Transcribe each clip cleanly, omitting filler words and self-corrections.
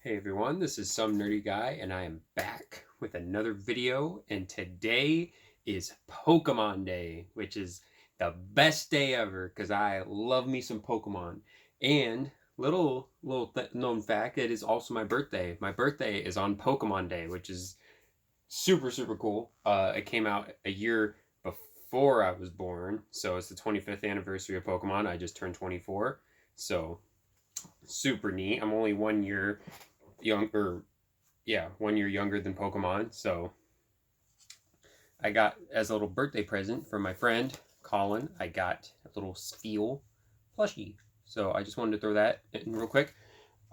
Hey everyone, this is Some Nerdy Guy, and I am back with another video, and today is Pokemon Day, which is the best day ever, because I love me some Pokemon. And known fact, it is also my birthday. My birthday is on Pokemon Day, which is super, super cool. It came out a year before I was born, so it's the 25th anniversary of Pokemon. I just turned 24, so super neat. I'm only 1 year younger, yeah, 1 year younger than Pokemon. So I got, as a little birthday present from my friend Colin, I got a little Steel plushie. So I just wanted to throw that in real quick.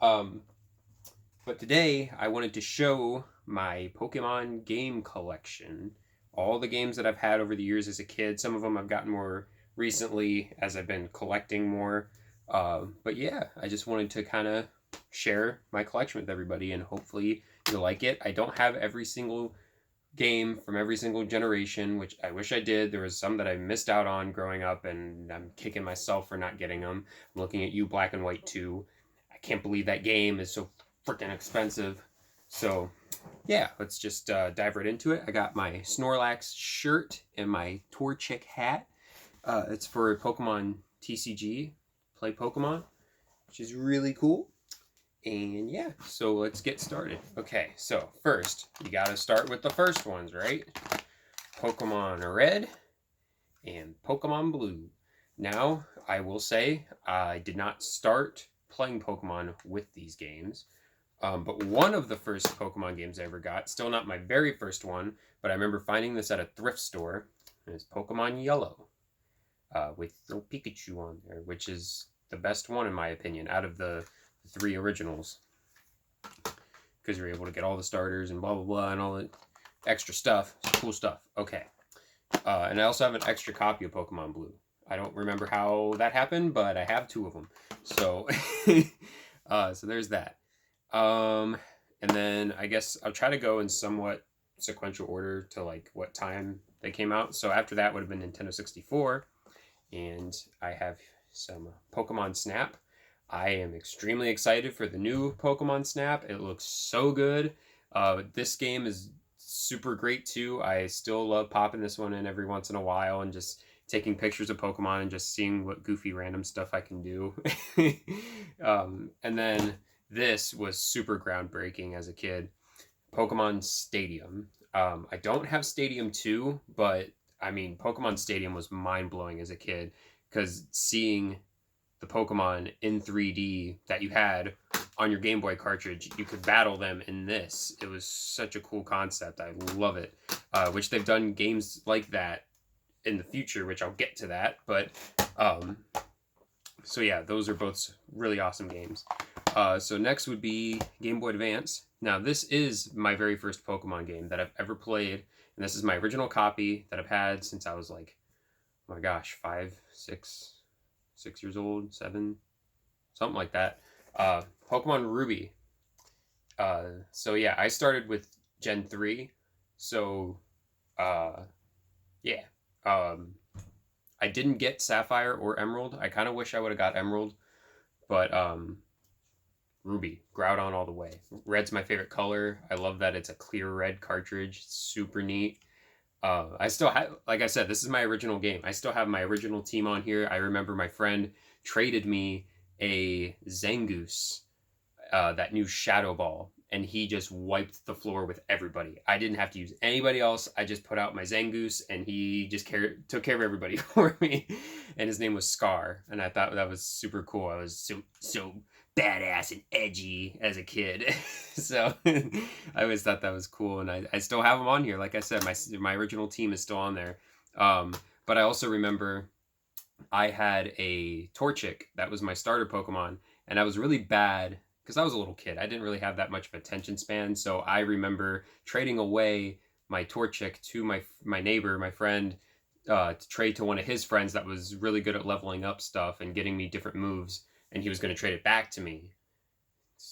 But today I wanted to show my Pokemon game collection. All the games that I've had over the years as a kid. Some of them I've gotten more recently as I've been collecting more. But yeah, I just wanted to kind of share my collection with everybody, and hopefully you'll like it. I don't have every single game from every single generation, which I wish I did. There was some that I missed out on growing up, and I'm kicking myself for not getting them. I'm looking at you, Black and White 2. I can't believe that game is so freaking expensive. So yeah, let's just dive right into it. I got my Snorlax shirt and my Torchic hat. It's for Pokemon TCG, Play Pokemon, which is really cool. And yeah, so let's get started. Okay, so first, you gotta start with the first ones, right? Pokemon Red and Pokemon Blue. Now, I will say, I did not start playing Pokemon with these games. But one of the first Pokemon games I ever got, still not my very first one, but I remember finding this at a thrift store, and it's Pokemon Yellow, with little Pikachu on there, which is the best one in my opinion out of the three originals, because you're able to get all the starters and blah blah blah and all the extra stuff. It's cool stuff. Okay, and I also have an extra copy of Pokemon Blue. I don't remember how that happened, but I have two of them. So, so there's that. And then I guess I'll try to go in somewhat sequential order to like what time they came out. So after that would have been Nintendo 64, and I have some Pokemon Snap. I am extremely excited for the new Pokemon Snap. It looks so good. This game is super great too. I still love popping this one in every once in a while and just taking pictures of Pokemon and just seeing what goofy random stuff I can do. And then this was super groundbreaking as a kid. Pokemon Stadium. I don't have Stadium 2, but I mean, Pokemon Stadium was mind-blowing as a kid, because seeing the Pokemon in 3D that you had on your Game Boy cartridge, you could battle them in this. It was such a cool concept. I love it. Which they've done games like that in the future, which I'll get to that. But, so yeah, those are both really awesome games. So next would be Game Boy Advance. Now, this is my very first Pokemon game that I've ever played. And this is my original copy that I've had since I was like, oh my gosh, 5, 6 years old, 7, something like that. Pokemon Ruby. So yeah, I started with Gen 3. So, yeah. I didn't get Sapphire or Emerald. I kind of wish I would have got Emerald. But, Ruby, Groudon all the way. Red's my favorite color. I love that it's a clear red cartridge. It's super neat. I still have, like I said, this is my original game. I still have my original team on here. I remember my friend traded me a Zangoose, that new Shadow Ball, and he just wiped the floor with everybody. I didn't have to use anybody else. I just put out my Zangoose, and he just took care of everybody for me. And his name was Scar, and I thought that was super cool. I was so badass and edgy as a kid. So I always thought that was cool, and I still have them on here. Like I said, my original team is still on there. But I also remember I had a Torchic that was my starter Pokemon, and I was really bad because I was a little kid. I didn't really have that much of attention span, so I remember trading away my Torchic to my neighbor, my friend, to trade to one of his friends that was really good at leveling up stuff and getting me different moves, and he was going to trade it back to me.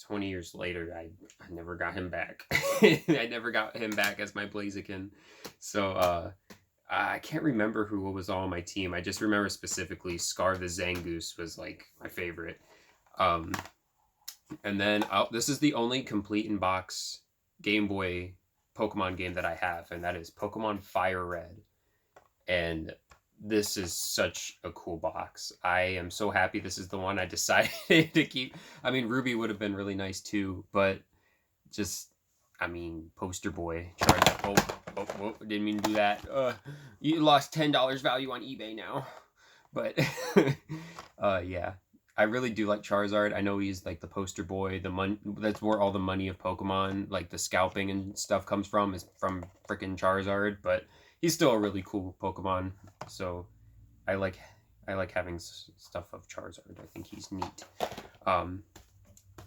20 years later, I never got him back. I never got him back as my Blaziken. So I can't remember who was on my team. I just remember specifically Scar the Zangoose was like my favorite. And And then this is the only complete in box Game Boy Pokemon game that I have, and that is Pokemon Fire Red. And this is such a cool box. I am so happy this is the one I decided to keep. I mean, Ruby would have been really nice too, but just, I mean, poster boy. Didn't mean to do that. You lost $10 value on eBay now. But, yeah. I really do like Charizard. I know he's like the poster boy. That's where all the money of Pokemon, like the scalping and stuff comes from, is from freaking Charizard. But he's still a really cool Pokemon. So I like having stuff of Charizard. I think he's neat.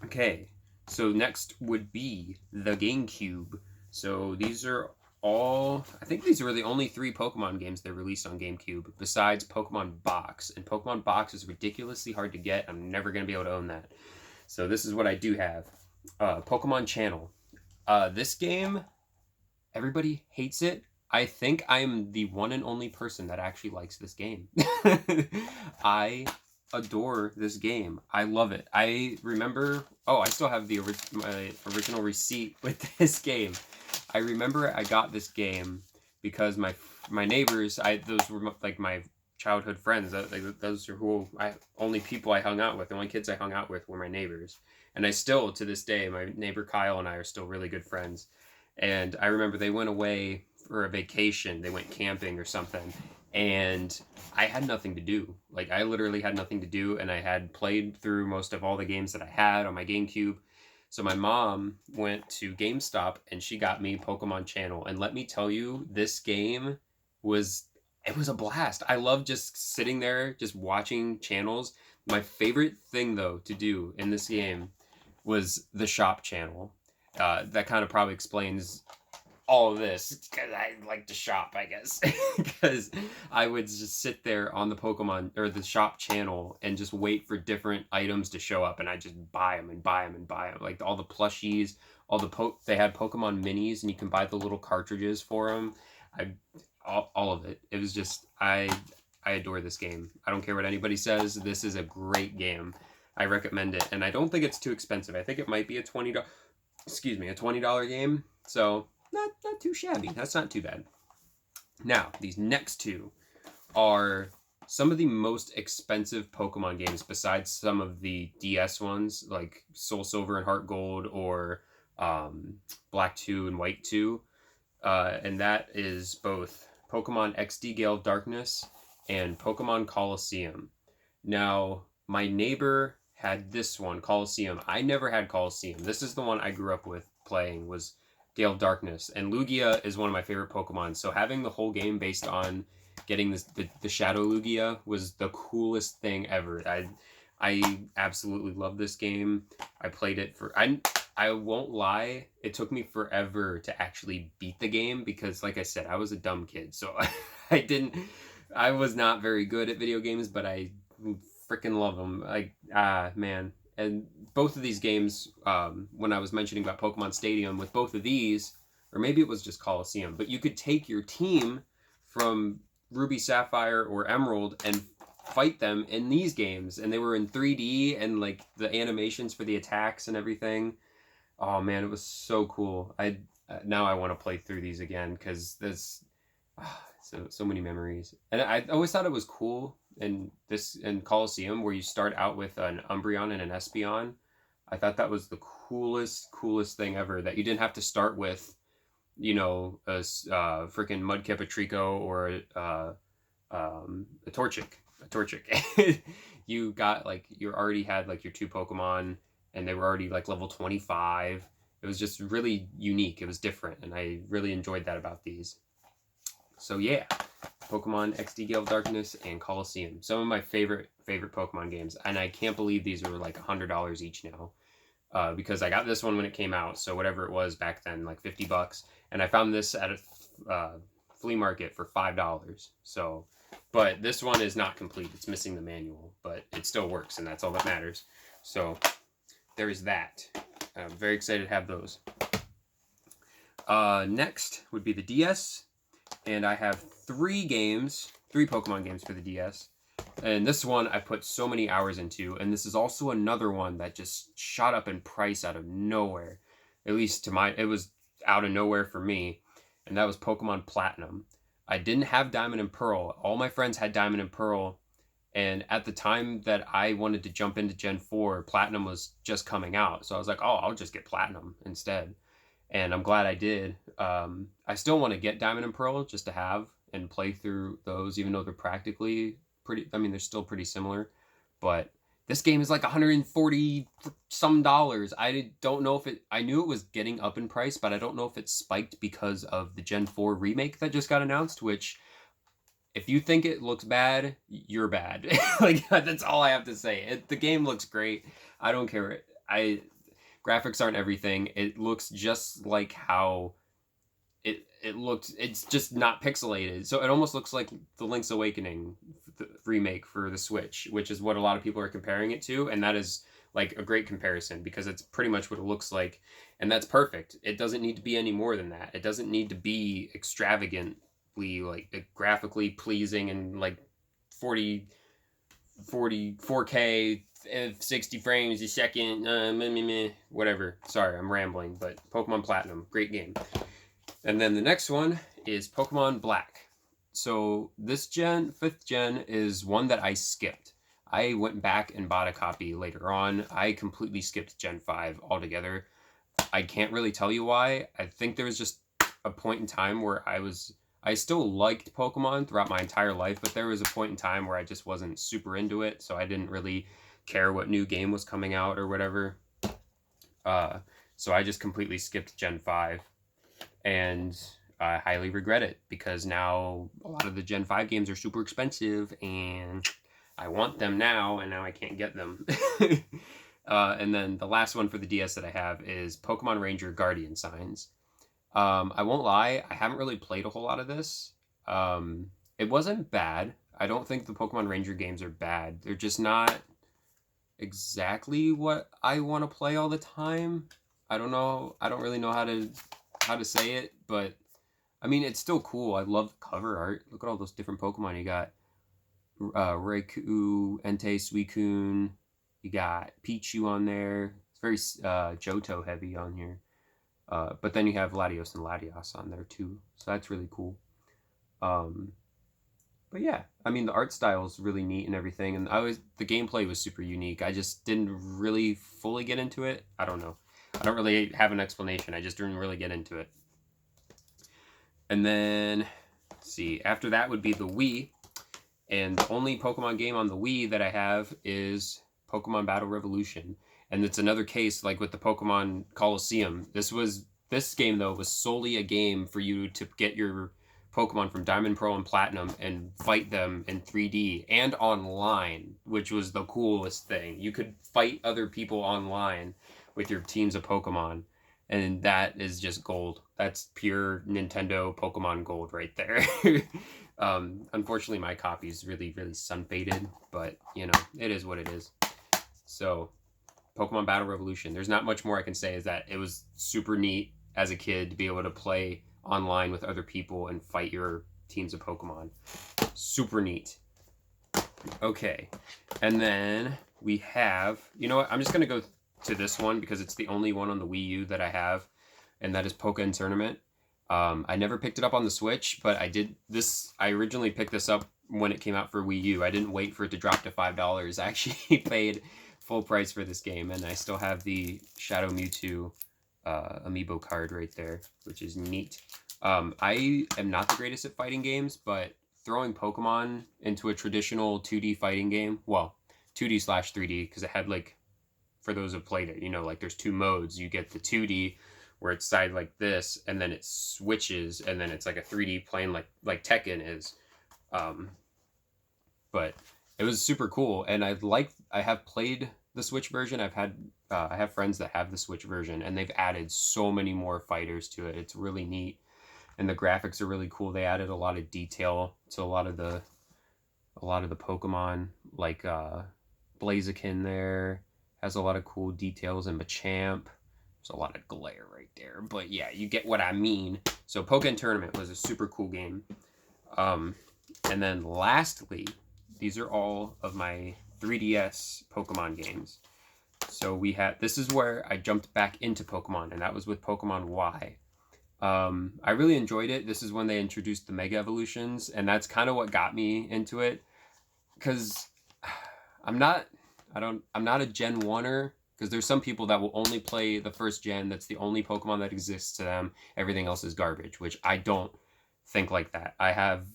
Okay, so next would be the GameCube. So these are all, I think these were the only 3 Pokemon games they released on GameCube, besides Pokemon Box. And Pokemon Box is ridiculously hard to get. I'm never going to be able to own that. So this is what I do have. Pokemon Channel. This game, everybody hates it. I think I'm the one and only person that actually likes this game. I adore this game. I love it. I remember, I still have my original receipt with this game. I remember I got this game because my neighbors, those were like my childhood friends. Those are only people I hung out with. The only kids I hung out with were my neighbors. And I still, to this day, my neighbor Kyle and I are still really good friends. And I remember they went away for a vacation. They went camping or something. And I had nothing to do. Like, I literally had nothing to do. And I had played through most of all the games that I had on my GameCube. So my mom went to GameStop and she got me Pokemon Channel. And let me tell you, this game was a blast. I love just sitting there, just watching channels. My favorite thing, though, to do in this game was the shop channel. That kind of probably explains all of this, because I like to shop, I guess. Because I would just sit there on the Pokemon, or the shop channel, and just wait for different items to show up, and I just buy them and buy them and buy them. Like all the plushies, they had Pokemon minis, and you can buy the little cartridges for them. All of it. It was just, I adore this game. I don't care what anybody says. This is a great game. I recommend it, and I don't think it's too expensive. I think it might be a $20 game. So not too shabby. That's not too bad. Now, these next 2 are some of the most expensive Pokemon games besides some of the DS ones, like Soul Silver and Heart Gold, or Black 2 and White 2. And that is both Pokemon XD Gale of Darkness and Pokemon Coliseum. Now, my neighbor had this one, Coliseum. I never had Coliseum. This is the one I grew up with playing, was Gale of Darkness. And Lugia is one of my favorite Pokemon. So having the whole game based on getting the Shadow Lugia was the coolest thing ever. I absolutely love this game. I played it I won't lie, it took me forever to actually beat the game because, like I said, I was a dumb kid. So I was not very good at video games, but I freaking love them. Man. And both of these games, when I was mentioning about Pokemon Stadium, with both of these, or maybe it was just Coliseum, but you could take your team from Ruby, Sapphire, or Emerald and fight them in these games. And they were in 3D, and like the animations for the attacks and everything. Oh man, it was so cool. Now I want to play through these again because there's so many memories. And I always thought it was cool in Coliseum where you start out with an Umbreon and an Espeon. I thought that was the coolest thing ever, that you didn't have to start with, a freaking Mudkip, a Trico, or a Torchic. You already had like your 2 Pokemon, and they were already like level 25. It was just really unique. It was different, and I really enjoyed that about these. So yeah, Pokemon XD Gale of Darkness and Coliseum. Some of my favorite Pokemon games, and I can't believe these are like $100 each now. Because I got this one when it came out, so whatever it was back then, like $50, and I found this at a flea market for $5. So, but this one is not complete; it's missing the manual, but it still works, and that's all that matters. So, there is that. I'm very excited to have those. Next would be the DS, and I have 3 Pokemon games for the DS, And this one I put so many hours into, and this is also another one that just shot up in price out of nowhere. At least it was out of nowhere for me, and that was Pokemon Platinum. I didn't have Diamond and Pearl. All my friends had Diamond and Pearl, and at the time that I wanted to jump into Gen 4, Platinum was just coming out. So I was like, oh, I'll just get Platinum instead. And I'm glad I did. I still want to get Diamond and Pearl just to have and play through those, even though they're practically pretty. I mean, they're still pretty similar. But this game is like 140 some dollars. I don't know if it. I knew it was getting up in price, but I don't know if it spiked because of the Gen 4 remake that just got announced. Which, if you think it looks bad, you're bad. Like, that's all I have to say. The game looks great. I don't care. Graphics aren't everything. It looks just like how it looked. It's just not pixelated. So it almost looks like the Link's Awakening remake for the Switch, which is what a lot of people are comparing it to, and that is like a great comparison because it's pretty much what it looks like, and that's perfect. It doesn't need to be any more than that. It doesn't need to be extravagantly like graphically pleasing and like 4K 60 frames a second, whatever. Sorry, I'm rambling, but Pokemon Platinum, great game. And then the next one is Pokemon Black. So this gen, 5th gen, is one that I skipped. I went back and bought a copy later on. I completely skipped Gen 5 altogether. I can't really tell you why. I think there was just a point in time where I still liked Pokemon throughout my entire life, but there was a point in time where I just wasn't super into it, so I didn't really care what new game was coming out or whatever. So I just completely skipped Gen 5, and I highly regret it because now a lot of the Gen 5 games are super expensive, and I want them now, and now I can't get them. And then the last one for the DS that I have is Pokemon Ranger Guardian Signs. I won't lie, I haven't really played a whole lot of this. It wasn't bad. I don't think the Pokemon Ranger games are bad. They're just not exactly what I want to play all the time. I don't know. I don't really know how to say it, but I mean, it's still cool. I love the cover art. Look at all those different Pokemon you got. Raikou, Entei, Suicune. You got Pichu on there. It's very Johto heavy on here. But then you have Latios and Latias on there too. So that's really cool. But yeah, I mean, the art style is really neat and everything. And the gameplay was super unique. I just didn't really fully get into it. I don't know. I don't really have an explanation. I just didn't really get into it. And then, let's see, after that would be the Wii. And the only Pokemon game on the Wii that I have is Pokemon Battle Revolution. And it's another case like with the Pokemon Coliseum. This game, though, was solely a game for you to get your Pokemon from Diamond, Pearl, and Platinum and fight them in 3D and online, which was the coolest thing. You could fight other people online with your teams of Pokemon, and that is just gold. That's pure Nintendo Pokemon gold right there. Unfortunately, my copy is really, really sun-faded, but, you know, it is what it is. So, Pokemon Battle Revolution. There's not much more I can say is that it was super neat as a kid to be able to play online with other people and fight your teams of Pokemon. Super neat. Okay, and then we have, you know what, I'm just going to go to this one because it's the only one on the Wii U that I have, and that is Pokémon Tournament. I never picked it up on the Switch, but I originally picked this up when it came out for Wii U. I didn't wait for it to drop to $5. I actually paid full price for this game, and I still have the Shadow Mewtwo amiibo card right there, which is neat. I am not the greatest at fighting games, but throwing Pokemon into a traditional 2D fighting game, well, 2D/3D, because it had, like, for those who played it, you know, like, there's two modes. You get the 2D, where it's side like this, and then it switches, and then it's like a 3D plane like Tekken is. But it was super cool, and I have played the Switch version. I have friends that have the Switch version, and they've added so many more fighters to it. It's really neat, and the graphics are really cool. They added a lot of detail to a lot of the Pokemon, like Blaziken there has a lot of cool details, and Machamp. There's a lot of glare right there, but yeah, you get what I mean. So Pokemon Tournament was a super cool game. And then lastly, these are all of my 3DS Pokemon games. So we had, this is where I jumped back into Pokemon, and that was with Pokemon Y. I really enjoyed it. This is when they introduced the Mega Evolutions, and that's kind of what got me into it. Because I'm not a Gen 1er, because there's some people that will only play the first gen. That's the only Pokemon that exists to them. Everything else is garbage, which I don't think like that. I have,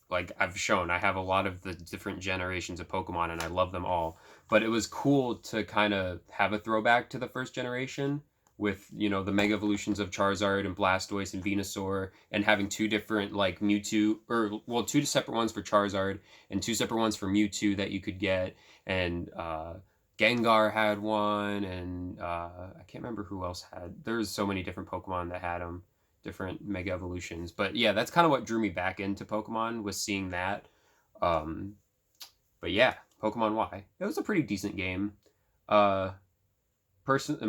like I've shown, I have a lot of the different generations of Pokemon, and I love them all. But it was cool to kind of have a throwback to the first generation with, you know, the Mega Evolutions of Charizard and Blastoise and Venusaur, and having two different, like, Mewtwo, or, well, two separate ones for Charizard, and two separate ones for Mewtwo that you could get, and, Gengar had one, and I can't remember who else had. There's so many different Pokemon that had them, different Mega Evolutions. But yeah, that's kind of what drew me back into Pokemon, was seeing that. But yeah, Pokemon Y. It was a pretty decent game. In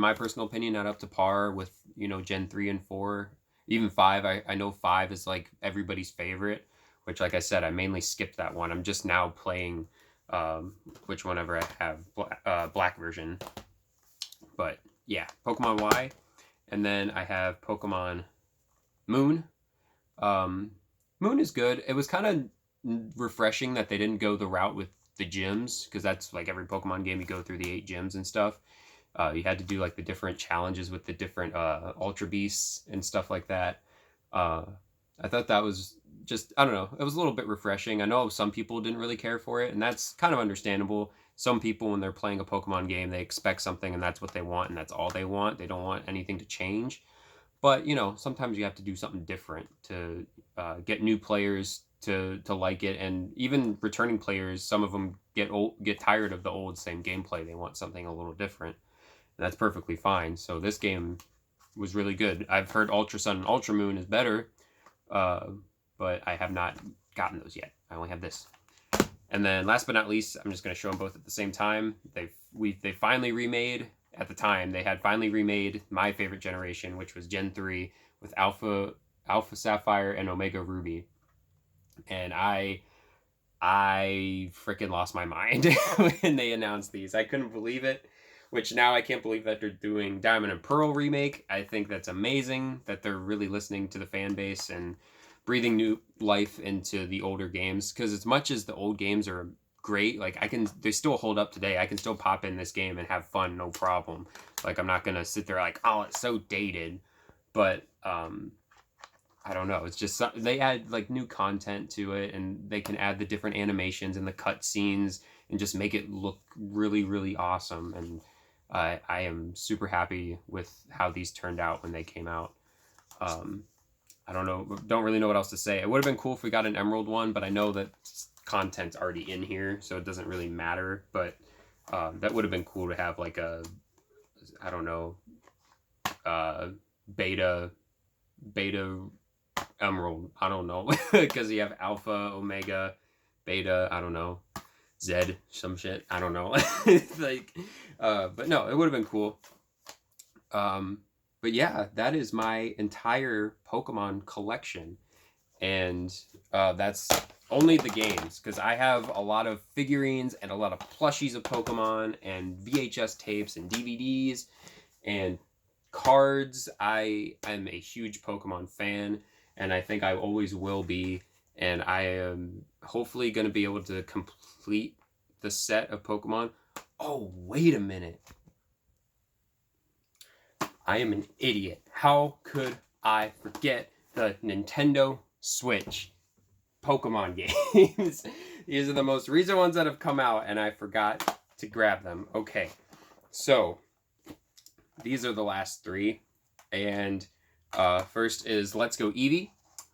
my personal opinion, not up to par with, you know, Gen 3 and 4. Even 5, I know 5 is like everybody's favorite, which, like I said, I mainly skipped that one. I'm just now playing which whenever I have black version. But yeah, Pokemon Y. And then I have Pokemon Moon. Moon is good. It was kind of refreshing that they didn't go the route with the gyms, because that's like every Pokemon game, you go through the 8 gyms and stuff. You had to do like the different challenges with the different Ultra Beasts and stuff like that. I thought that was just, I don't know, it was a little bit refreshing. I know some people didn't really care for it, and that's kind of understandable. Some people, when they're playing a Pokemon game, they expect something, and that's what they want, and that's all they want. They don't want anything to change. But, you know, sometimes you have to do something different to get new players to like it, and even returning players, some of them get tired of the old same gameplay. They want something a little different, and that's perfectly fine. So this game was really good. I've heard Ultra Sun and Ultra Moon is better, but I have not gotten those yet. I only have this. And then last but not least, I'm just going to show them both at the same time. They finally remade, at the time, they had finally remade my favorite generation, which was Gen 3, with Alpha Sapphire and Omega Ruby. And I freaking lost my mind when they announced these. I couldn't believe it, which now I can't believe that they're doing Diamond and Pearl remake. I think that's amazing that they're really listening to the fan base and breathing new life into the older games, because as much as the old games are great, like they still hold up today. I can still pop in this game and have fun, no problem. Like, I'm not gonna sit there like, oh, it's so dated. But I don't know, it's just, they add like new content to it, and they can add the different animations and the cut scenes and just make it look really, really awesome. And I am super happy with how these turned out when they came out. I don't really know what else to say. It would have been cool if we got an Emerald one, but I know that content's already in here, so it doesn't really matter. But that would have been cool to have like a, I don't know, beta Emerald. I don't know, because you have Alpha, Omega, Beta, I don't know, Z, some shit. I don't know. Like, but no, it would have been cool. But yeah, that is my entire Pokemon collection. And that's only the games, because I have a lot of figurines and a lot of plushies of Pokemon and VHS tapes and DVDs and cards. I am a huge Pokemon fan, and I think I always will be. And I am hopefully going to be able to complete the set of Pokemon. Oh, wait a minute. I am an idiot. How could I forget the Nintendo Switch Pokemon games? These are the most recent ones that have come out, and I forgot to grab them. Okay, so these are the last 3. And first is Let's Go Eevee.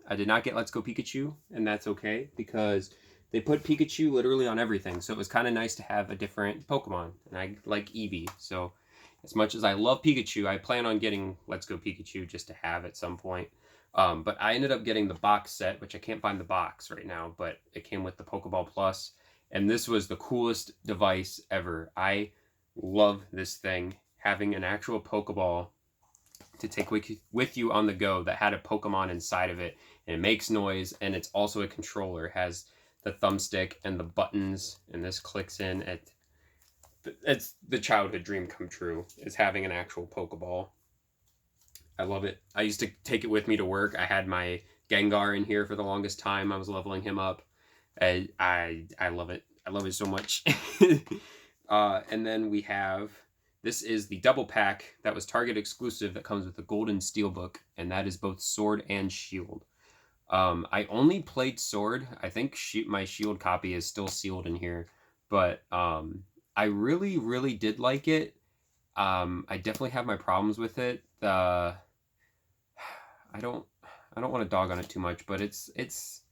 I did not get Let's Go Pikachu, and that's okay, because they put Pikachu literally on everything. So it was kind of nice to have a different Pokemon, and I like Eevee. So as much as I love Pikachu, I plan on getting Let's Go Pikachu just to have at some point. But I ended up getting the box set, which I can't find the box right now, but it came with the Pokeball Plus. And this was the coolest device ever. I love this thing, having an actual Pokeball to take with you on the go that had a Pokemon inside of it. And it makes noise, and it's also a controller. It has the thumbstick and the buttons, and this clicks in. It's the childhood dream come true, is having an actual Pokeball. I love it. I used to take it with me to work. I had my Gengar in here for the longest time. I was leveling him up. I love it. I love it so much. And then we have, this is the double pack that was Target exclusive that comes with the Golden Steelbook, and that is both Sword and Shield. I only played Sword. I think my Shield copy is still sealed in here, but I really, really did like it. I definitely have my problems with it. I don't want to dog on it too much, but it's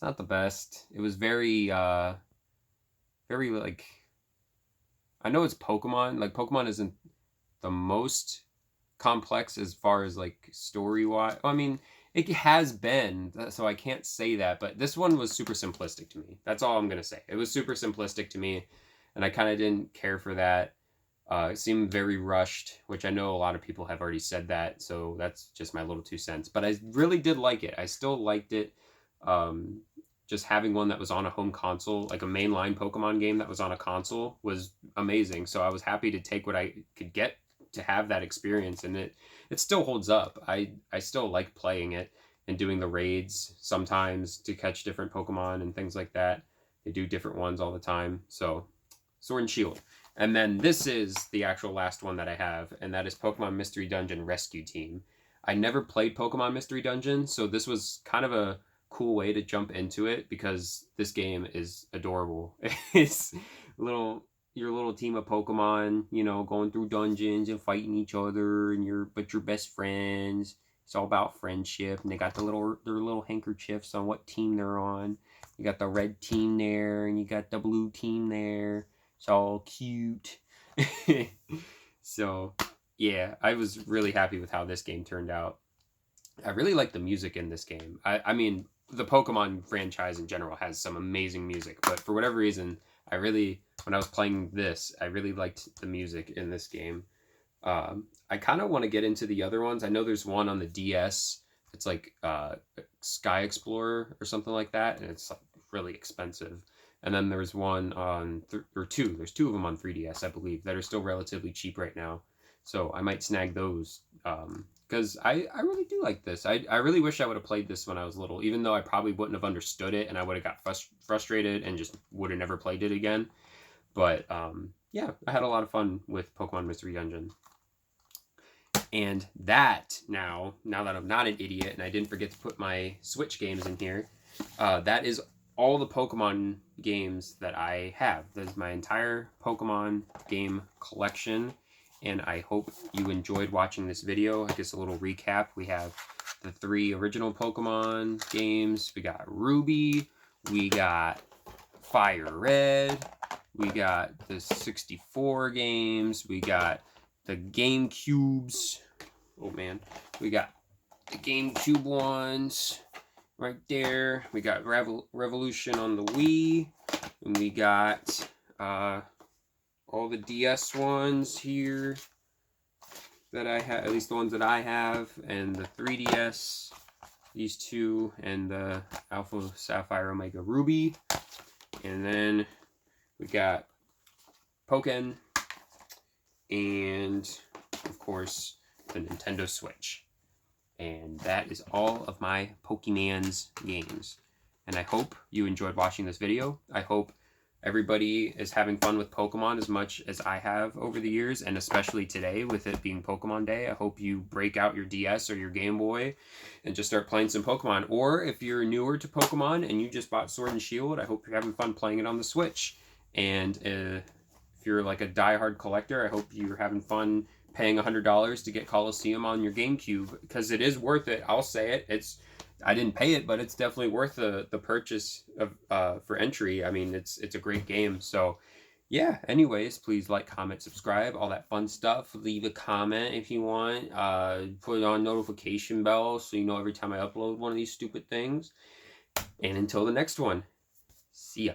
not the best. It was very like, I know it's Pokemon. Like, Pokemon isn't the most complex as far as like story-wise. I mean, it has been, so I can't say that, but this one was super simplistic to me. That's all I'm gonna say. It was super simplistic to me, and I kind of didn't care for that. It seemed very rushed, which I know a lot of people have already said that, so that's just my little 2 cents. But I really did like it. I still liked it. Just having one that was on a home console, like a mainline Pokemon game that was on a console, was amazing. So I was happy to take what I could get to have that experience, and it still holds up. I still like playing it and doing the raids sometimes to catch different Pokemon and things like that. They do different ones all the time. So Sword and Shield. And then this is the actual last one that I have, and that is Pokemon Mystery Dungeon Rescue Team. I never played Pokemon Mystery Dungeon, so this was kind of a cool way to jump into it, because this game is adorable. It's your little team of Pokemon, you know, going through dungeons and fighting each other, and but you're best friends. It's all about friendship, and they got their little handkerchiefs on what team they're on. You got the red team there, and you got the blue team there. It's all cute. So, yeah, I was really happy with how this game turned out. I really like the music in this game. I mean, the Pokemon franchise in general has some amazing music, but for whatever reason, when I was playing this, I really liked the music in this game. I kind of want to get into the other ones. I know there's one on the DS. It's like Sky Explorer or something like that, and it's like really expensive. And then there's one on, there's two of them on 3DS, I believe, that are still relatively cheap right now. So I might snag those, because I really do like this. I really wish I would have played this when I was little, even though I probably wouldn't have understood it, and I would have got frustrated and just would have never played it again. But yeah, I had a lot of fun with Pokemon Mystery Dungeon. And that, now that I'm not an idiot and I didn't forget to put my Switch games in here, that is all the Pokemon games that I have. That is my entire Pokemon game collection, and I hope you enjoyed watching this video. I guess a little recap. We have the 3 original Pokemon games. We got Ruby, we got Fire Red, we got the 64 games, we got the GameCubes. Oh man, we got the GameCube ones right there. We got Revolution on the Wii, and we got all the DS ones here that I have, at least the ones that I have, and the 3DS, these 2, and the Alpha Sapphire Omega Ruby. And then we got Pokken, and of course the Nintendo Switch. And that is all of my Pokemon's games. And I hope you enjoyed watching this video. I hope everybody is having fun with Pokemon as much as I have over the years, and especially today with it being Pokemon Day. I hope you break out your DS or your Game Boy and just start playing some Pokemon. Or if you're newer to Pokemon and you just bought Sword and Shield, I hope you're having fun playing it on the Switch. And if you're like a diehard collector, I hope you're having fun paying $100 to get Coliseum on your GameCube, because it is worth it. I'll say it. I didn't pay it, but it's definitely worth the purchase of for entry. I mean, it's a great game. So yeah, anyways, please like, comment, subscribe, all that fun stuff. Leave a comment if you want. Put on notification bell so you know every time I upload one of these stupid things. And until the next one, see ya.